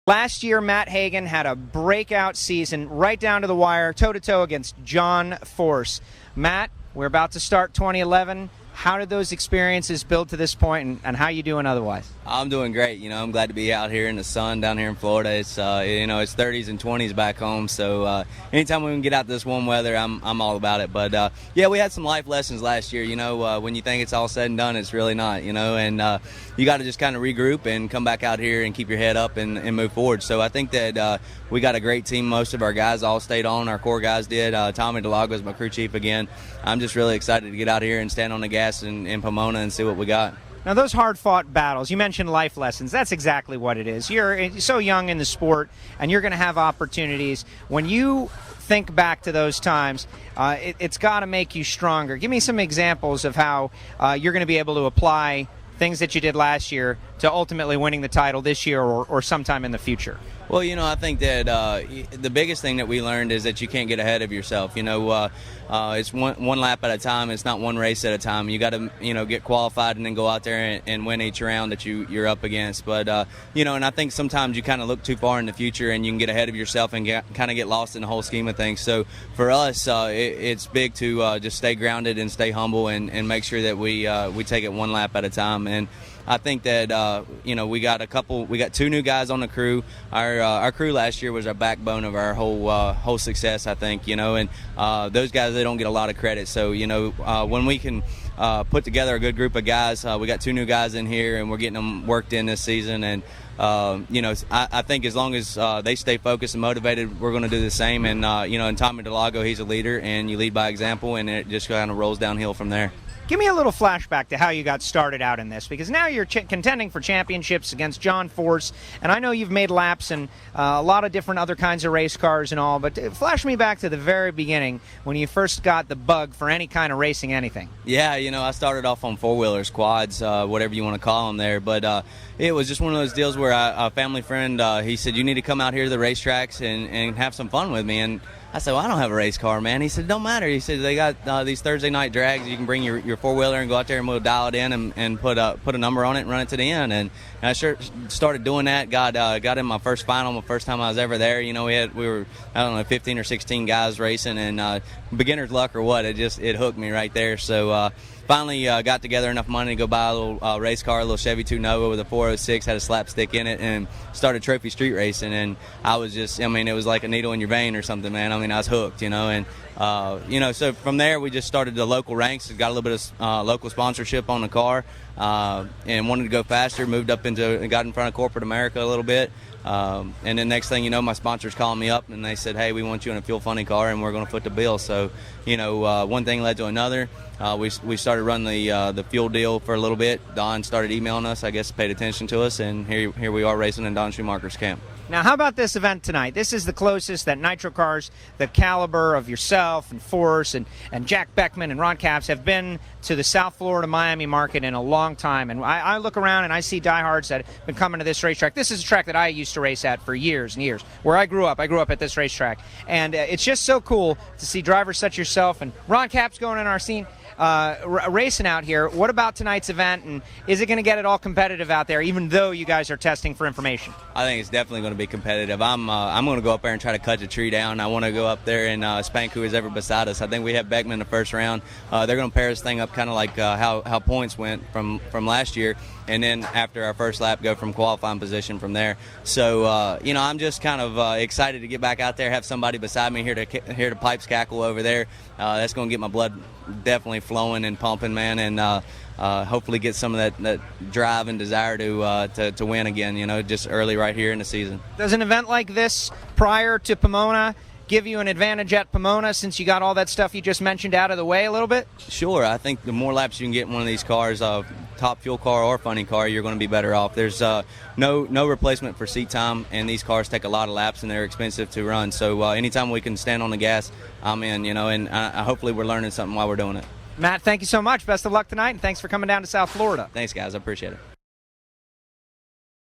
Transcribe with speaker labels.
Speaker 1: Last year, Matt Hagan had a breakout season right down to the wire, toe-to-toe against John Force. Matt, we're about to start 2011. How did those experiences build to this point, and how you doing otherwise?
Speaker 2: I'm doing great. I'm glad to be out here in the sun down here in Florida. It's it's 30s and 20s back home, so anytime we can get out this warm weather, I'm all about it. But yeah, we had some life lessons last year. When you think it's all said and done, it's really not. And you got to just kind of regroup and come back out here and keep your head up and move forward. So I think that we got a great team. Most of our guys all stayed on. Our core guys did. Tommy DeLago is my crew chief again. I'm just really excited to get out here and stand on the gas in Pomona and see what we got.
Speaker 1: Now, those hard-fought battles, you mentioned life lessons. That's exactly what it is. You're so young in the sport, and you're going to have opportunities. When you think back to those times, it's got to make you stronger. Give me some examples of how you're going to be able to apply things that you did last year to ultimately winning the title this year or sometime in the future.
Speaker 2: Well, I think that the biggest thing that we learned is that you can't get ahead of yourself. It's one lap at a time. It's not one race at a time. You got to, get qualified and then go out there and win each round that you're up against. But, and I think sometimes you kind of look too far in the future and you can get ahead of yourself and kind of get lost in the whole scheme of things. So for us, it's big to just stay grounded and stay humble and make sure that we take it one lap at a time. And I think that we got two new guys on the crew. Our crew last year was our backbone of our whole success, I think. And those guys, they don't get a lot of credit. So when we can put together a good group of guys, we got two new guys in here, and we're getting them worked in this season. And I think as long as they stay focused and motivated, we're going to do the same. And and Tommy DeLago, he's a leader, and you lead by example, and it just kind of rolls downhill from there.
Speaker 1: Give me a little flashback to how you got started out in this, because now you're contending for championships against John Force, and I know you've made laps in a lot of different other kinds of race cars and all, but flash me back to the very beginning when you first got the bug for any kind of racing anything.
Speaker 2: Yeah, I started off on four-wheelers, quads, whatever you want to call them there, but it was just one of those deals where a family friend, he said, you need to come out here to the racetracks and have some fun with me, and I said, well, I don't have a race car, man. He said, don't matter. He said, they got these Thursday night drags. You can bring your four-wheeler and go out there and we'll dial it in and put a number on it and run it to the end. And I sure started doing that. Got in my first final, my first time I was ever there. We were, 15 or 16 guys racing, and beginner's luck or what, it hooked me right there. So finally got together enough money to go buy a little race car, a little Chevy 2 Nova with a 406, had a slapstick in it, and started trophy street racing. And I was just, it was like a needle in your vein or something, man. I was hooked, and so from there we just started the local ranks, got a little bit of local sponsorship on the car, and wanted to go faster, got in front of corporate America a little bit. And then next thing you know, my sponsors called me up and they said, hey, we want you in a fuel funny car and we're going to foot the bill. So, one thing led to another. We started running the fuel deal for a little bit. Don started emailing us, I guess, paid attention to us, and here we are racing in Don Schumacher's camp.
Speaker 1: Now, how about this event tonight? This is the closest that nitro cars, the caliber of yourself and Force and Jack Beckman and Ron Capps have been to the South Florida, Miami market in a long time. And I look around and I see diehards that have been coming to this racetrack. This is a track that I used to race at for years and years, where I grew up. I grew up at this racetrack. And it's just so cool to see drivers such as yourself and Ron Capps going in our scene. Racing out here. What about tonight's event, and is it going to get it all competitive out there, even though you guys are testing for information?
Speaker 2: I think it's definitely going to be competitive. I'm going to go up there and try to cut the tree down. I want to go up there and spank who is ever beside us. I think we have Beckman in the first round. They're going to pair this thing up kind of like how points went from last year, and then after our first lap go from qualifying position from there. So I'm just kind of excited to get back out there, have somebody beside me here to hear the pipes cackle over there. That's going to get my blood definitely flowing and pumping, man, and hopefully get some of that drive and desire to win again, just early right here in the season.
Speaker 1: Does an event like this prior to Pomona give you an advantage at Pomona, since you got all that stuff you just mentioned out of the way a little bit?
Speaker 2: Sure. I think the more laps you can get in one of these cars, top fuel car or funny car, you're going to be better off. There's no replacement for seat time, and these cars take a lot of laps and they're expensive to run. So anytime we can stand on the gas, I'm in, and hopefully we're learning something while we're doing it.
Speaker 1: Matt, thank you so much. Best of luck tonight, and thanks for coming down to South Florida.
Speaker 2: Thanks, guys. I appreciate it.